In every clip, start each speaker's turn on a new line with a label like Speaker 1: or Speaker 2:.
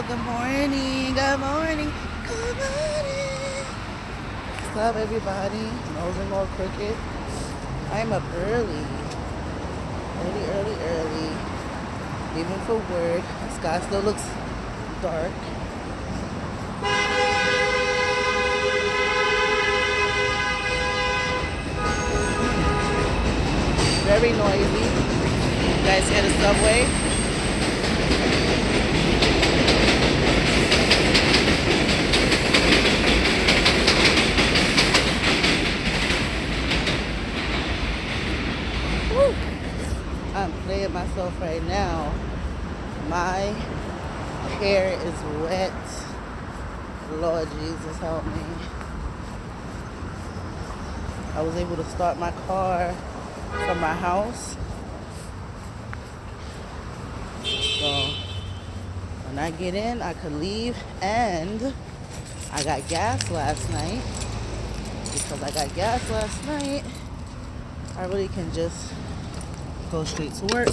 Speaker 1: Good morning. Good morning. Good morning. What's up, everybody? Nose and all crooked. I'm up early. Early. Leaving for work. The sky still looks dark. Very noisy. You guys hear the subway? Woo. I'm playing myself right now. My hair is wet. Lord Jesus, help me. I was able to start my car from my house. So when I get in, I could leave. And I got gas last night. Because I got gas last night, I really can just go straight to work.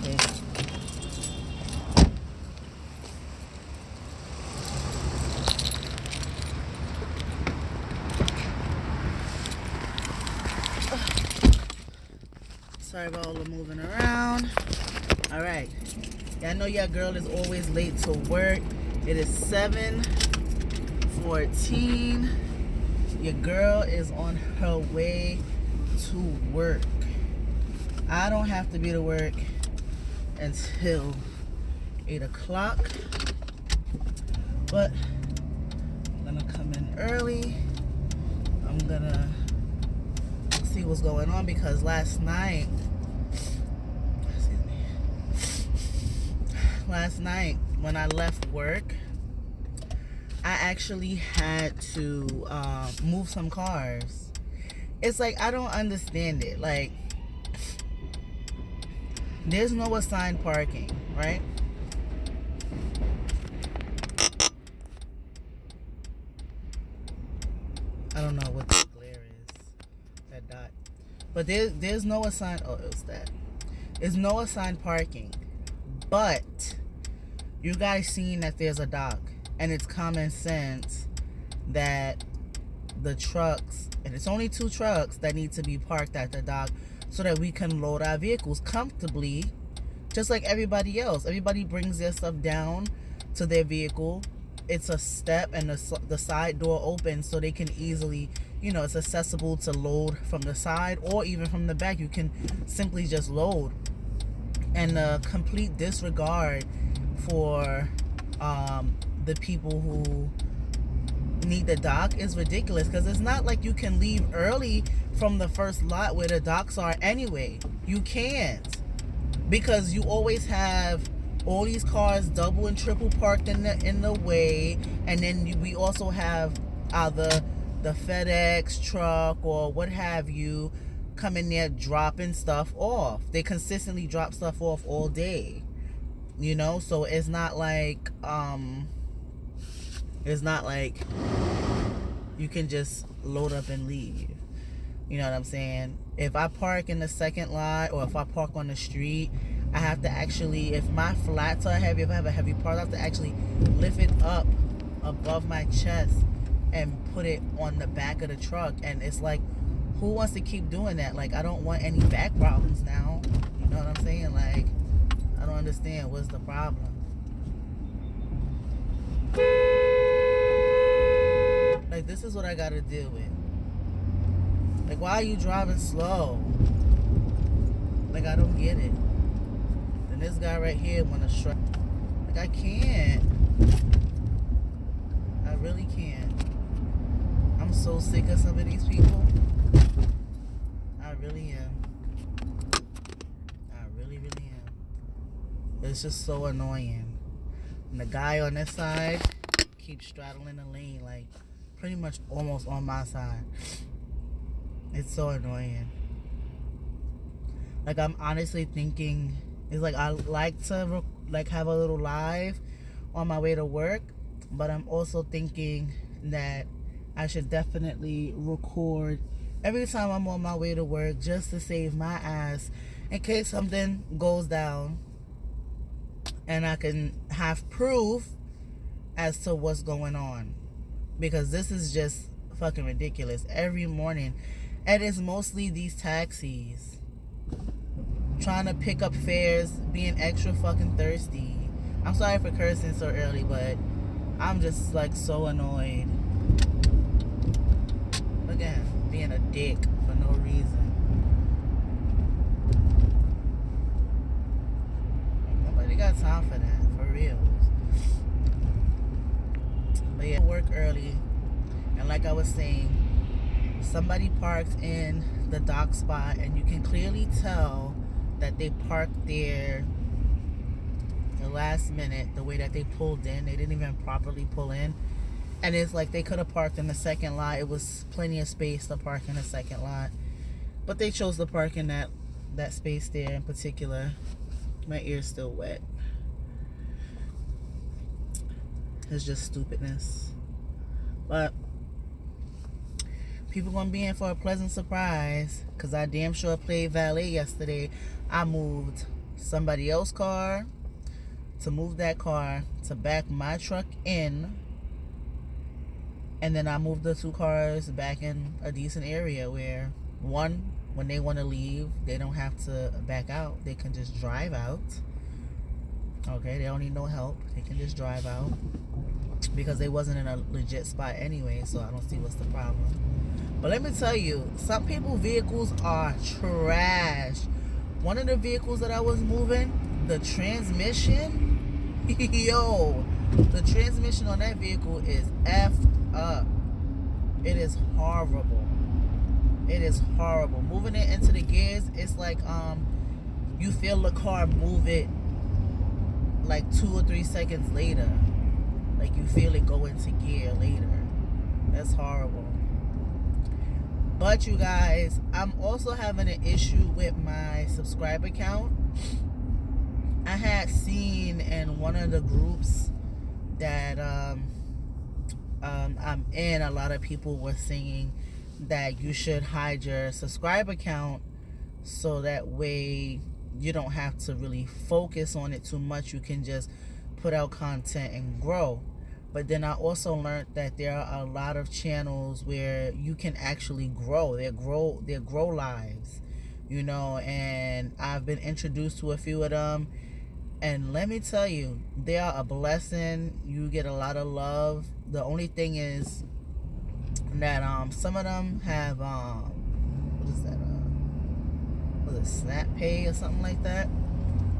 Speaker 1: Okay. Sorry about all the moving around. All right. Yeah, I know your girl is always late to work. It is 7:14. Your girl is on her way to work. I don't have to be to work until 8 o'clock. But I'm gonna come in early. I'm gonna see what's going on because last night when I left work, I actually had to move some cars. It's like, I don't understand it. Like, there's no assigned parking, right? I don't know what the glare is, that dot. But there's no assigned, oh, it was that. There's no assigned parking. But you guys seen that there's a dock. And it's common sense that the trucks, and it's only 2 trucks that need to be parked at the dock so that we can load our vehicles comfortably, just like everybody else. Everybody brings their stuff down to their vehicle. It's a step and the side door opens so they can easily, it's accessible to load from the side or even from the back. You can simply just load. And the complete disregard for the people who need the dock is ridiculous, because it's not like you can leave early from the first lot where the docks are anyway. You can't, because you always have all these cars double and triple parked in the way, and then we also have either the FedEx truck or what have you come in there dropping stuff off. They consistently drop stuff off all day. So it's not like you can just load up and leave. You know what I'm saying? If I park in the second lot or if I park on the street, I have to actually, if my flats are heavy, if I have a heavy part, I have to actually lift it up above my chest and put it on the back of the truck. And it's like, who wants to keep doing that? Like, I don't want any back problems now. You know what I'm saying? Like, I don't understand. What's the problem? Like, this is what I gotta deal with. Like, why are you driving slow? Like, I don't get it. And this guy right here wanna strike. Like, I can't. I really can't. I'm so sick of some of these people. I really am. I really am. It's just so annoying. And the guy on this side keeps straddling the lane, like pretty much almost on my side. It's so annoying. Like, I'm honestly thinking, it's like I like to have a little live on my way to work, but I'm also thinking that I should definitely record every time I'm on my way to work, just to save my ass in case something goes down, and I can have proof as to what's going on, because this is just fucking ridiculous every morning. And it's mostly these taxis trying to pick up fares, being extra fucking thirsty. I'm sorry for cursing so early, but I'm just like so annoyed. Again, being a dick for no reason. Nobody got time for that, for real. But yeah, work early, and like I was saying, somebody parked in the dock spot, and you can clearly tell that they parked there the last minute. The way that they pulled in, they didn't even properly pull in, and it's like they could have parked in the second lot. It was plenty of space to park in the second lot, but they chose to park in that space there in particular. My ear's still wet. It's just stupidness. But people gonna be in for a pleasant surprise, because I damn sure played valet yesterday. I moved somebody else's car to move that car to back my truck in, and then I moved the two cars back in a decent area where, one, when they want to leave, they don't have to back out. They can just drive out. Okay, they don't need no help. They can just drive out, because they wasn't in a legit spot anyway, so I don't see what's the problem. But let me tell you, some people's vehicles are trash. One of the vehicles that I was moving, the transmission, yo, the transmission on that vehicle is effed up. It is horrible. It is horrible. Moving it into the gears, it's like you feel the car move it like 2 or 3 seconds later. Like you feel it go into gear later. That's horrible. But you guys, I'm also having an issue with my subscriber count. I had seen in one of the groups that I'm in, a lot of people were saying that you should hide your subscriber count, so that way you don't have to really focus on it too much. You can just put out content and grow. But then I also learned that there are a lot of channels where you can actually grow. They're grow lives, you know, and I've been introduced to a few of them, and let me tell you, they are a blessing. You get a lot of love. The only thing is that some of them have what is that, was it Snap Pay or something like that,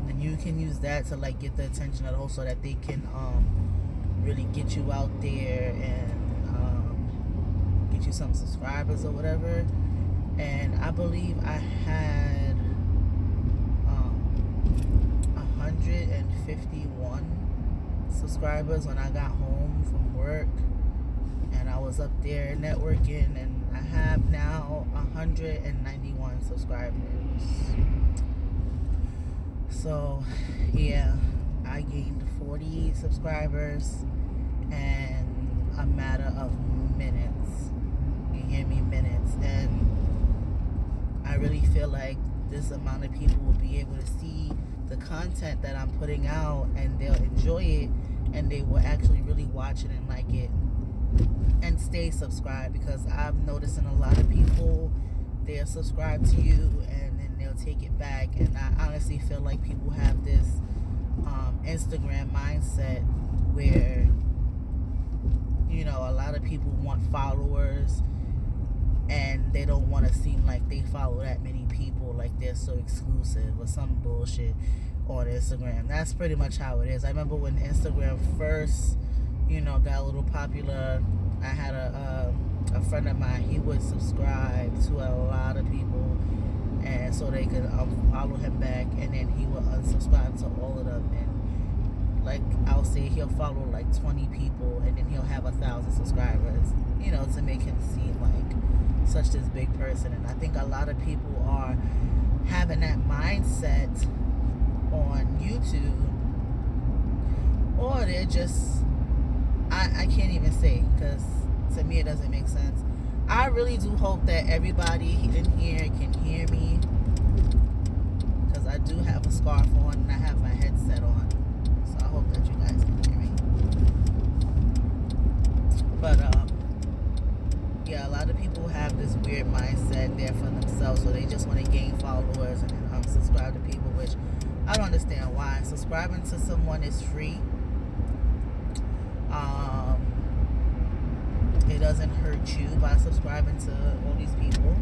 Speaker 1: and you can use that to like get the attention of the host, so that they can really get you out there and get you some subscribers or whatever. And I believe I had 151 subscribers when I got home from work, and I was up there networking, and I have now 191 subscribers. So yeah, I gained 40 subscribers in a matter of minutes. You hear me? Minutes. And I really feel like this amount of people will be able to see the content that I'm putting out, and they'll enjoy it, and they will actually really watch it and like it and stay subscribed. Because I'm noticing a lot of people, they're subscribed to you and then they'll take it back. And I honestly feel like people have this Instagram mindset where, you know, a lot of people want followers, and they don't want to seem like they follow that many people, like they're so exclusive or some bullshit on Instagram. That's pretty much how it is. I remember when Instagram first, you know, got a little popular, I had a friend of mine, he would subscribe to a lot of people, and so they could follow him back, and then he would unsubscribe to all of them. And like I'll say, he'll follow like 20 people, and then he'll have 1,000 subscribers, you know, to make him seem like such this big person. And I think a lot of people are having that mindset on YouTube, or they're just, I can't even say, because to me it doesn't make sense. I really do hope that everybody in here can hear me, because I do have a scarf on and I have my headset on. So I hope that you guys can hear me. But yeah, a lot of people have this weird mindset there for themselves, so they just want to gain followers and then unsubscribe to people, which I don't understand why. Subscribing to someone is free. It doesn't hurt you by subscribing to all these people.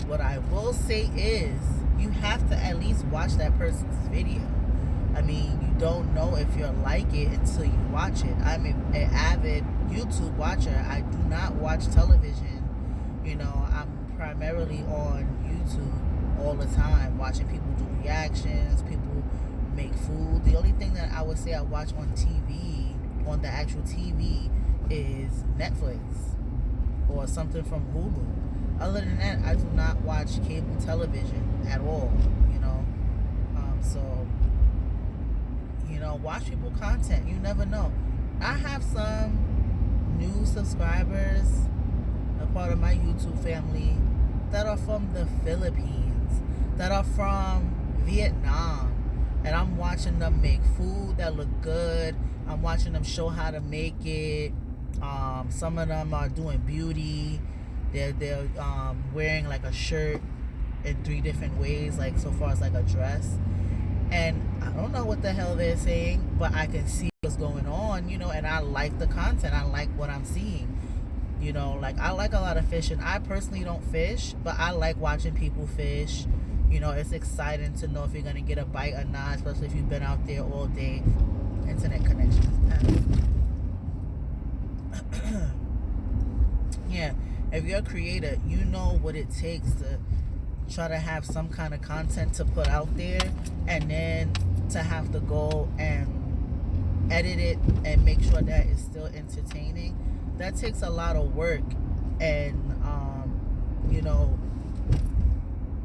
Speaker 1: What I will say is you have to at least watch that person's video. I mean, you don't know if you'll like it until you watch it. I'm an avid YouTube watcher. I do not watch television. You know, I'm primarily on YouTube all the time, watching people do reactions, people make food. The only thing that I would say I watch on TV, on the actual TV, is Netflix or something from Hulu. Other than that, I do not watch cable television at all, you know. So, you know, watch people content. You never know. I have some new subscribers, a part of my YouTube family, that are from the Philippines, that are from Vietnam, and I'm watching them make food that look good. I'm watching them show how to make it. Some of them are doing beauty. They're wearing like a shirt in 3 different ways, like so far as like a dress. And I don't know what the hell they're saying, but I can see what's going on, you know, and I like the content. I like what I'm seeing. You know, like I like a lot of fishing. I personally don't fish, but I like watching people fish. You know, it's exciting to know if you're gonna get a bite or not, especially if you've been out there all day. Internet connections. Yeah, if you're a creator, you know what it takes to try to have some kind of content to put out there, and then to have to go and edit it and make sure that it's still entertaining. That takes a lot of work, and you know,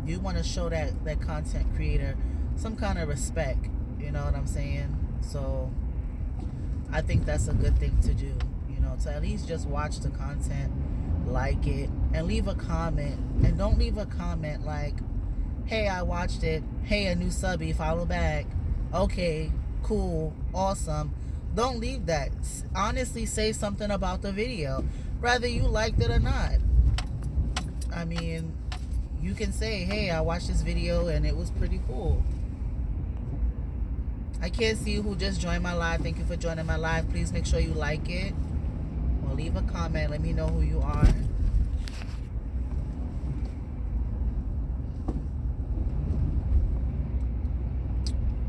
Speaker 1: you want to show that content creator some kind of respect. You know what I'm saying? So I think that's a good thing to do, you know, to at least just watch the content, like it, and leave a comment. And don't leave a comment like, hey, I watched it, hey, a new subby, follow back, okay, cool, awesome. Don't leave that. Honestly, say something about the video, whether you liked it or not. I mean, you can say, hey, I watched this video and it was pretty cool. I can't see who just joined my live. Thank you for joining my live. Please make sure you like it or leave a comment. Let me know who you are.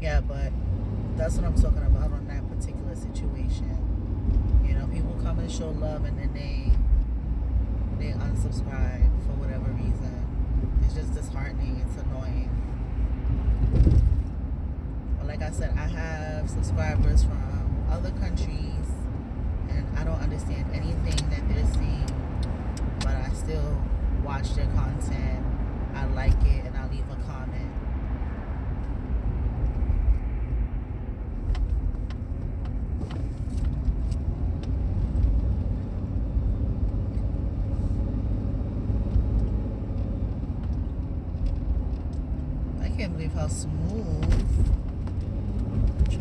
Speaker 1: Yeah, but that's what I'm talking about on that particular situation. You know, people come and show love and then they unsubscribe for whatever reason. It's just disheartening. It's annoying. But like I said, I have subscribers from other countries, and I don't understand anything that they're seeing, but I still watch their content. I like it, and I leave a comment. I can't believe how smooth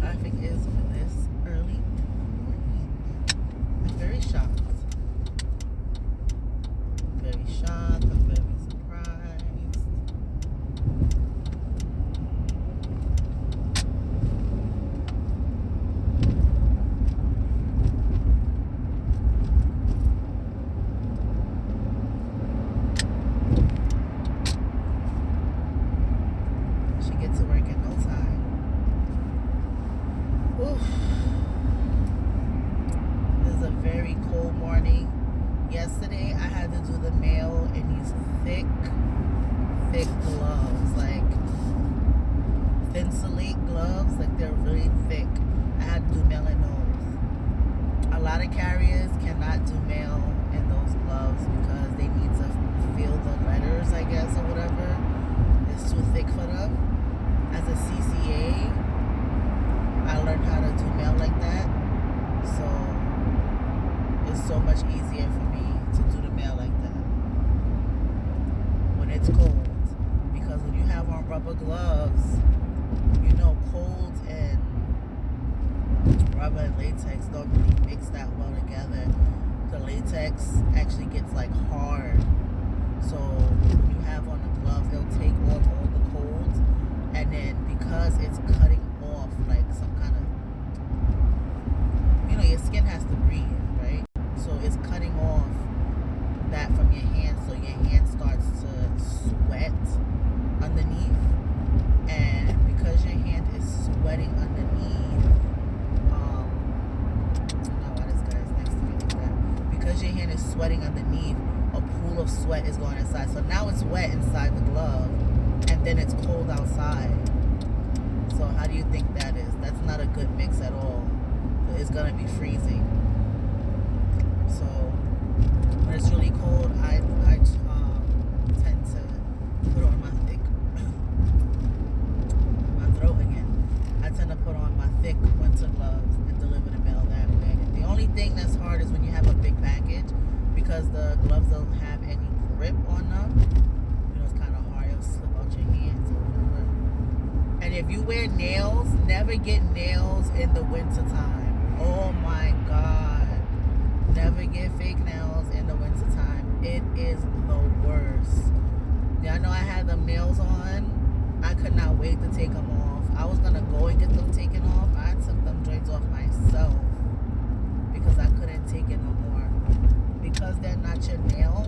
Speaker 1: traffic is for this early in the morning. I'm very shocked. Very shocked. I'm very surprised. She gets to work in no time. Oof. It was a very cold morning. Yesterday I had to do the mail in these thick gloves, like Thinsulate gloves, like they're really thick. I had to do mail in those. A lot of carriers cannot do mail in those gloves because they need to feel the letters, I guess, or whatever. It's too thick for them. As a CCA, I learned how to do mail like that, so it's so much easier for me to do the mail like that when it's cold, because when you have on rubber gloves, latex actually gets like hard. So when you have on a glove, it'll take off all the colds, and then because it's cutting off like some kind of, your skin has to breathe, right? So it's cutting off that from your hand, so your hand starts to sweat underneath, and because your hand is sweating underneath, why this guy's next to me like that? Because your hand is sweating underneath, a pool of sweat is going inside. So now it's wet inside the glove, and then it's cold outside. So how do you think that is? That's not a good mix at all. It's gonna be freezing. So when it's really cold, I tend to put on my thick my throat again. I tend to put on my thick winter gloves and deliver the mail that way. The only thing that's hard is when you have a big package, because the gloves don't have any grip on them. It's kind of hard. It'll slip out your hands or whatever. And if you wear nails, never get nails in the winter time. Oh my God. Never get fake nails in the winter time. It is the worst. Yeah, I know I had them nails on. I could not wait to take them off. I was going to go and get them taken off. I took them joints off myself because I couldn't take it no more. Because they're not your nail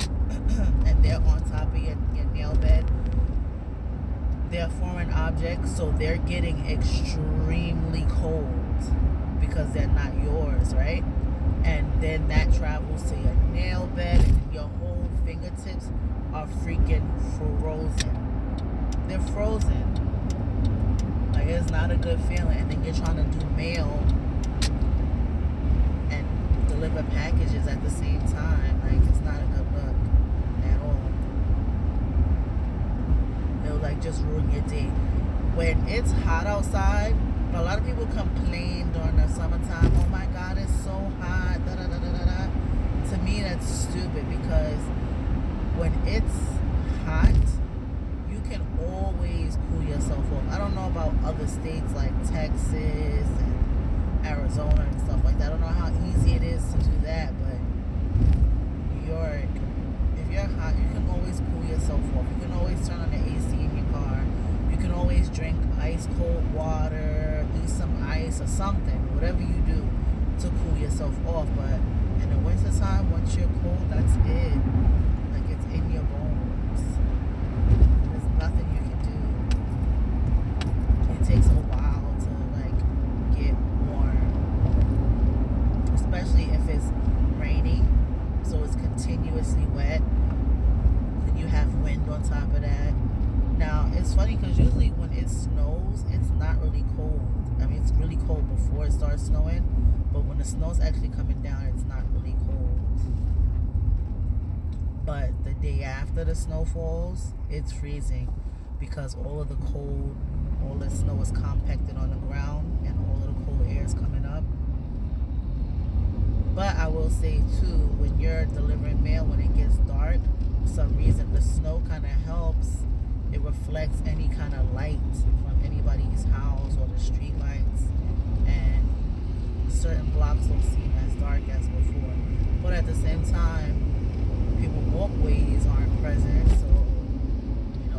Speaker 1: and they're on top of your nail bed, they're foreign objects, so they're getting extremely cold because they're not yours, right? And then that travels to your nail bed, and your whole fingertips are freaking frozen. They're frozen. Like, it's not a good feeling. And then you're trying to do mail and deliver packages at the same time. Like, it's not a good look at all. It'll like just ruin your day. When it's hot outside, a lot of people complain during the summertime, oh my God, it's so hot, da da da da da da. To me, that's stupid, because when it's hot, you can always cool yourself off. I don't know about other states like Texas and Arizona and stuff like that. I don't know how easy it is to do that, but New York, if you're hot, you can always cool yourself off. You can always turn on the AC in your car. You can always drink ice cold water, eat some ice or something, whatever you do to cool yourself off. But in the wintertime, once you're cold, that's it. Like, it's in your bones. There's nothing you can do. It takes a while to like get warm, especially if it's raining, so it's continuously wet. Then you have wind on top of that. Now, it's funny because usually when it snows, it's not really cold. I mean, it's really cold before it starts snowing, but when the snow's actually coming down, it's not really cold. But the day after the snow falls, it's freezing, because all of the cold, all the snow is compacted on the ground, and all of the cold air is coming up. But I will say too, when you're delivering mail, when it gets dark, for some reason the snow kind of helps. It reflects any kind of light from anybody's house or the street lights, and certain blocks don't seem as dark as before. But at the same time, people's walkways aren't present, so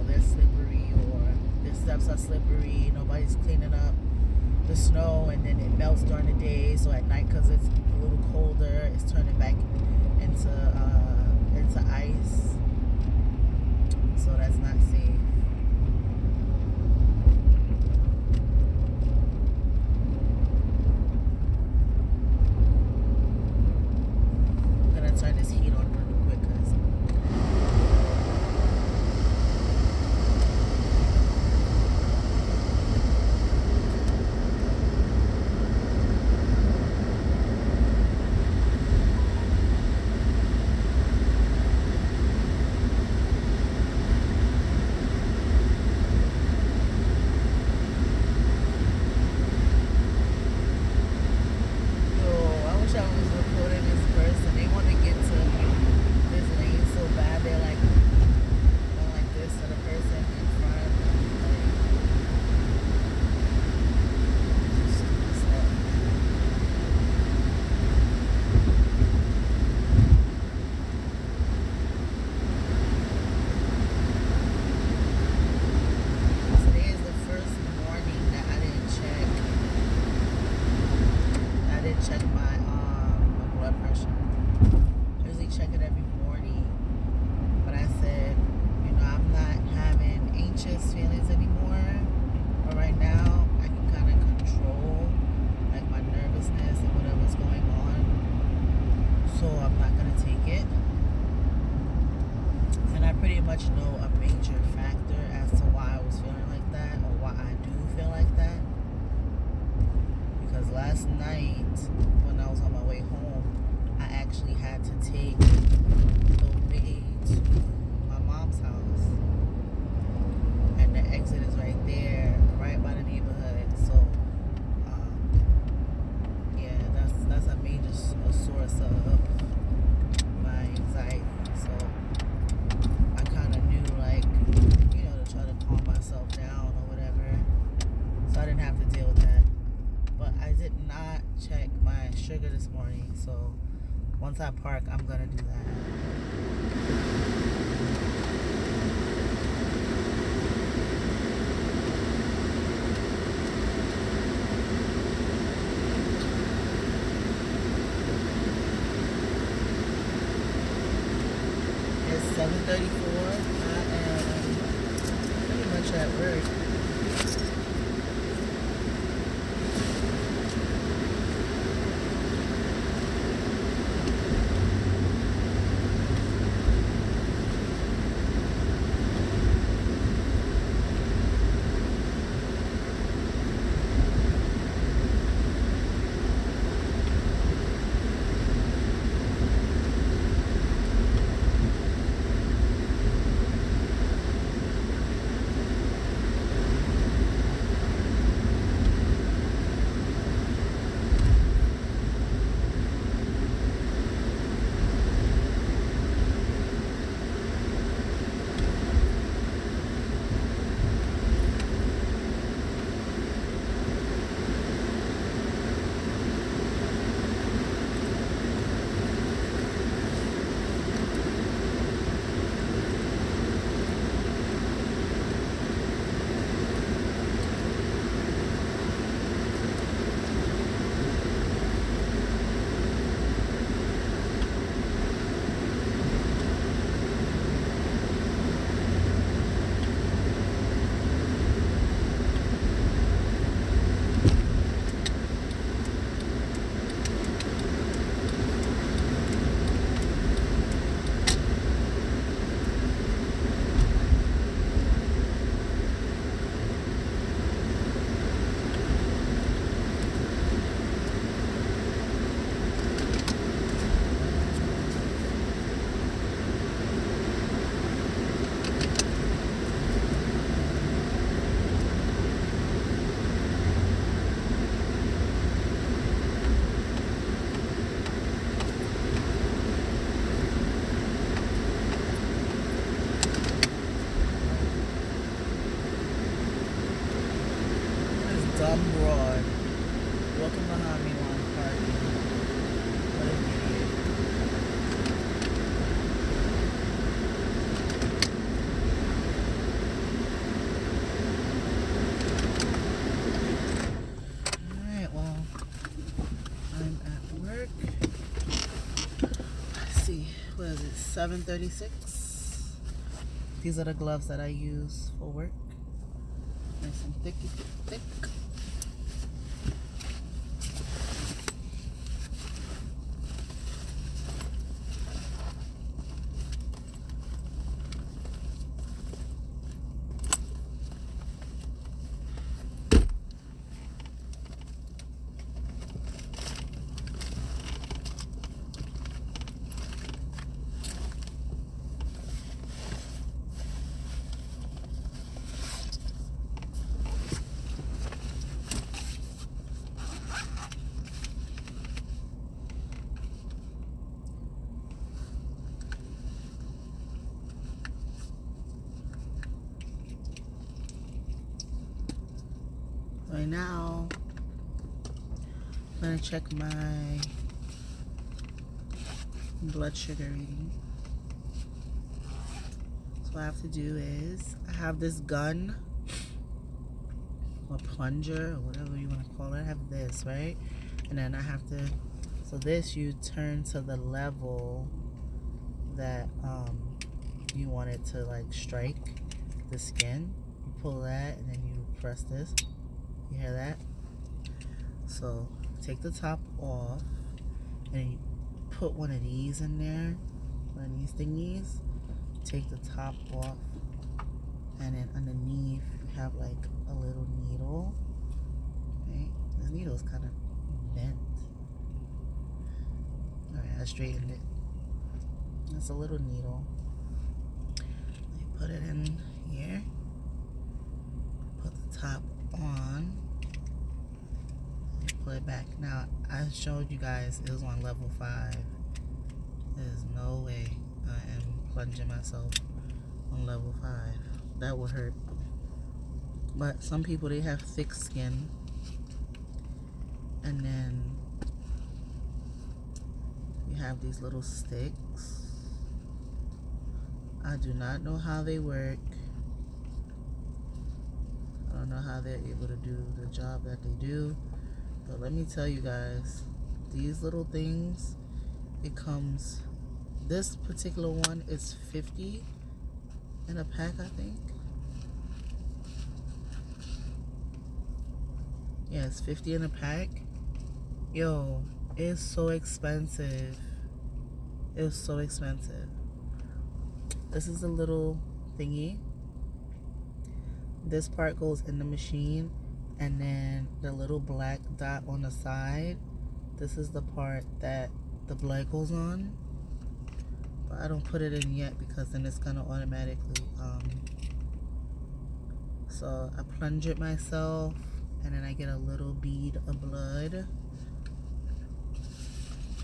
Speaker 1: they're slippery, or their steps are slippery. Nobody's cleaning up the snow, and then it melts during the day. So at night, because it's a little colder, it's turning back into ice. So that's not safe. I'm gonna turn this heat on really quick, because anxious feelings anymore. But right now, I can kind of control like my nervousness and whatever's going on. So I'm not gonna take it. And I pretty much know a major factor as to why I was feeling like that, or why I do feel like that. Because last night, when I was on my way home, I actually had to take the way to my mom's house. And the exit is right there, right by the neighborhood. So, yeah, that's a major source of my anxiety. So, I kind of knew, like, to try to calm myself down or whatever. So I didn't have to deal with that. But I did not check my sugar this morning. So once I park, I'm going to do that. It's 7:34. I am pretty much at work. Dumb broad. Walking behind me while I'm parking. What an idiot. Alright, well, I'm at work. Let's see, what is it, 7:36? These are the gloves that I use for work. Nice and thick. Right now, I'm gonna check my blood sugar reading. So what I have to do is, I have this gun, or plunger, or whatever you want to call it. I have this, right? And then I have to, so this you turn to the level that you want it to like strike the skin. You pull that and then you press this. You hear that? So take the top off and you put one of these in there, one of these thingies. Take the top off, and then underneath you have like a little needle. Right? This needle is kind of bent. Alright, I straightened it. It's a little needle. You put it in here. Put the top on. You put it back. Now, I showed you guys it was on level 5. There's no way I am plunging myself on level 5. That would hurt. But some people, they have thick skin. And then you have these little sticks. I do not know how they work. I don't know how they're able to do the job that they do. But let me tell you guys, these little things, it comes, this particular one is 50 in a pack, I think. Yeah, it's 50 in a pack. Yo, it's so expensive. It's so expensive. This is a little thingy. This part goes in the machine, and then the little black dot on the side, this is the part that the blood goes on. But I don't put it in yet because then it's gonna automatically so I plunge it myself, and then I get a little bead of blood.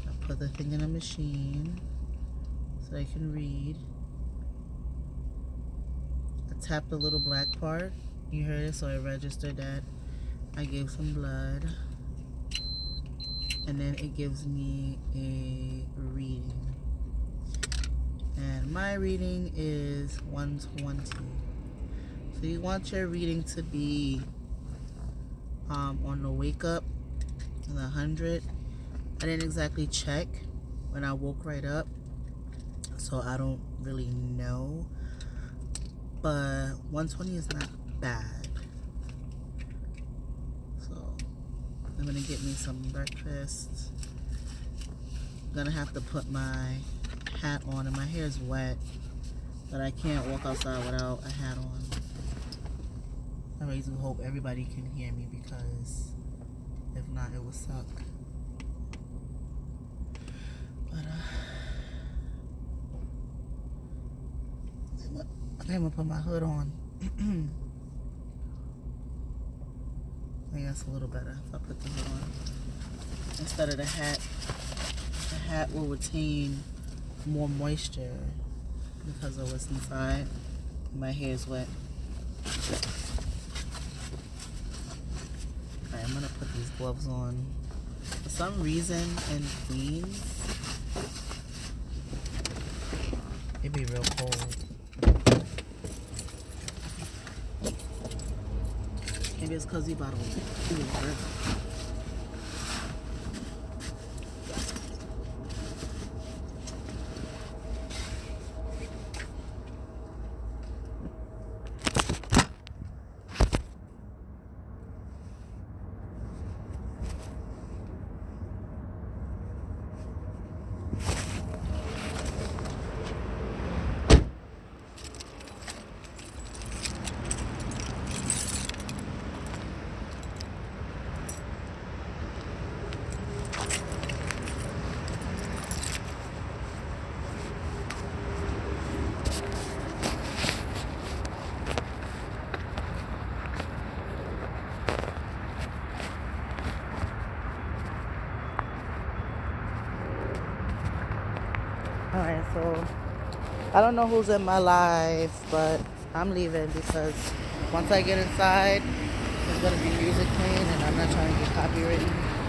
Speaker 1: I put the thing in a machine so I can read. I tap the little black part. You heard it, so it registered that I gave some blood. And then it gives me a reading. And my reading is 120. So you want your reading to be on the wake up, in the 100. I didn't exactly check when I woke right up, so I don't really know. But 120 is not bad. So I'm gonna get me some breakfast. I'm gonna have to put my hat on, and my hair is wet, but I can't walk outside without a hat on. I really do hope everybody can hear me, because if not, it will suck. But I'm gonna put my hood on. I think that's a little better if I put the hood on instead of the hat. The hat will retain more moisture because of what's inside. My hair is wet. Alright, I'm gonna put these gloves on. For some reason in Queens, it be real cold. Maybe it's because he bought a burger. Alright, so I don't know who's in my live, but I'm leaving because once I get inside, there's gonna be music playing, and I'm not trying to get copywritten.